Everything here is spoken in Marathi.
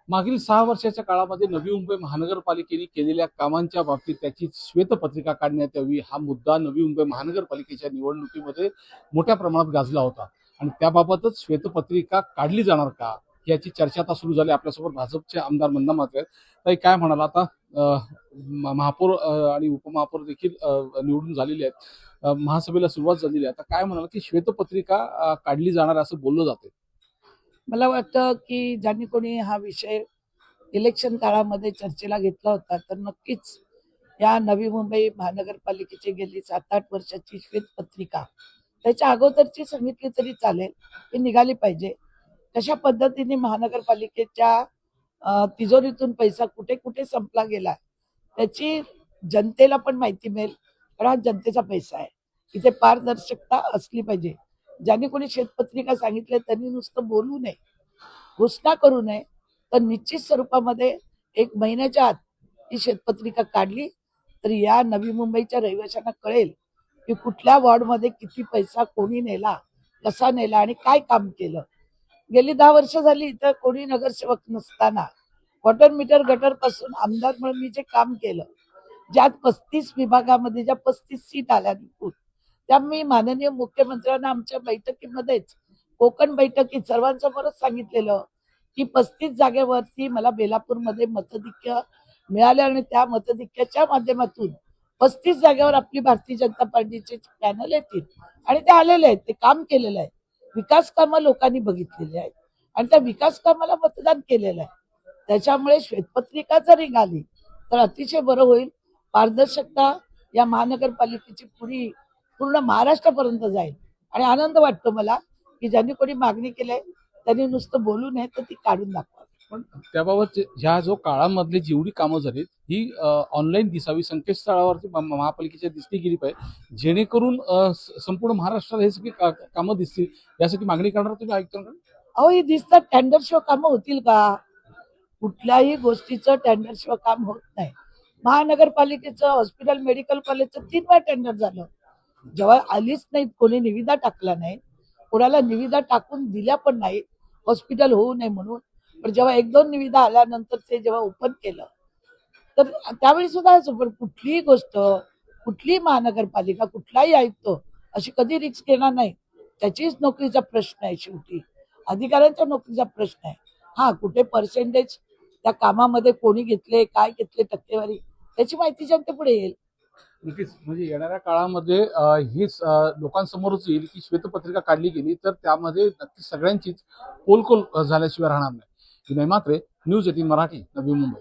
मागील 6 वर्षाच्या काळामध्ये नवी मुंबई महानगरपालिकेने केलेल्या कामांच्या बाबतीत त्याची श्वेतपत्रिका काढण्यात यावी हा मुद्दा नवी मुंबई महानगरपालिकेच्या निवडणुकीमध्ये मोठ्या प्रमाणात गाजला होता आणि त्याबाबतच श्वेतपत्रिका काढली जाणार का याची चर्चा आता सुरू झाली। आपल्यासोबत भाजपचे आमदार मंदा म्हात्रे आहेत। ताई, काय म्हणाल आता महापौर आणि उपमहापौर देखील निवडून झालेले आहेत, महासभेला सुरुवात झालेली आहे, आता काय म्हणाल की श्वेतपत्रिका काढली जाणार असं बोललं जाते? मला वाटतं की ज्यांनी कोणी हा विषय इलेक्शन काळामध्ये चर्चेला घेतला होता तर नक्कीच या नवी मुंबई महानगरपालिकेची गेली 7-8 वर्षाची श्वेतपत्रिका त्याच्या अगोदरची सांगितली तरी चालेल, ही निघाली पाहिजे। कशा पद्धतीने महानगरपालिकेच्या तिजोरीतून पैसा कुठे कुठे संपला गेला त्याची जनतेला पण माहिती मिळेल, कारण हा जनतेचा पैसा आहे। इथे पारदर्शकता असली पाहिजे। ज्यांनी कोणी श्वेतपत्रिका सांगितले त्यांनी नुसतं बोलू नये, घोषणा करू नये, तर निश्चित स्वरूपामध्ये 1 महिन्याच्या आत ही श्वेतपत्रिका काढली तर या नवी मुंबईच्या रहिवाशांना कळेल की कुठल्या वॉर्डमध्ये किती पैसा कोणी नेला, कसा नेला आणि काय काम केलं। गेली 10 वर्ष झाली इथं कोणी नगरसेवक नसताना वॉटर मीटर गटर पासून आमदार म्हणून मी जे काम केलं, ज्यात 35 विभागामध्ये ज्या 35 सीट आल्या निवडून, त्या मी माननीय मुख्यमंत्र्यांना आमच्या बैठकीमध्येच कोकण बैठकीत सर्वांसमोरच सांगितलेलं की 35 जागेवरती मला बेलापूरमध्ये मतधिक्य मिळाले आणि त्या मतधिक्याच्या माध्यमातून 35 जागेवर आपली भारतीय जनता पार्टीचे पॅनल येतील आणि ते आलेले आहेत, ते काम केलेलं आहे, विकास कामं लोकांनी बघितलेली आहेत आणि त्या विकास कामाला मतदान केलेलं आहे। त्याच्यामुळे श्वेतपत्रिका जर निघाली तर अतिशय बरं होईल। पारदर्शकता या महानगरपालिकेची पूर्ण महाराष्ट्रापर्यंत जाईल आणि आनंद वाटतो मला की ज्यांनी कोणी मागणी केली त्यांनी नुसतं बोलू नये तर ती काढून दाखवा। पण त्याबाबत ह्या जो काळामधली जेवढी कामं झालीत ही ऑनलाईन दिसावी, संकेतस्थळावरती महापालिकेच्या दिसली गेली पाहिजे, जेणेकरून संपूर्ण महाराष्ट्राला हे सगळी कामं दिसतील, यासाठी मागणी करणार तुम्ही आयुक्तांकडे? अहो, ही दिसतात टेंडर शिवाय कामं होतील का? कुठल्याही गोष्टीचं टेंडर शिवाय काम होत नाही। महानगरपालिकेचं हॉस्पिटल मेडिकल कॉलेजचं 3 वेळा टेंडर झालं, जेव्हा आलीच नाही, कोणी निविदा टाकला नाही, कोणाला निविदा टाकून दिल्या पण नाही हॉस्पिटल होऊ नये म्हणून, पण जेव्हा 1-2 निविदा आल्यानंतर ते जेव्हा ओपन केलं तर त्यावेळी सुद्धा कुठलीही गोष्ट, कुठलीही महानगरपालिका, कुठलाही आयुक्त अशी कधी रिस्क घेणार नाही। त्याचीच नोकरीचा प्रश्न आहे, शेवटी अधिकाऱ्यांच्या नोकरीचा प्रश्न आहे। हा, कुठे पर्सेंटेज त्या कामामध्ये कोणी घेतले, काय घेतले, टक्केवारी, त्याची माहिती जनतेपुढे येईल। नक्कीच, म्हणजे येणाऱ्या काळामध्ये हेच लोकांसमोरच येईल की श्वेतपत्रिका काढली गेली तर त्यामध्ये नक्की सगळ्यांचीच पोलकोल झाल्याशिवाय राहणार नाही। विनय म्हात्रे, न्यूज 18 मराठी, नवी मुंबई।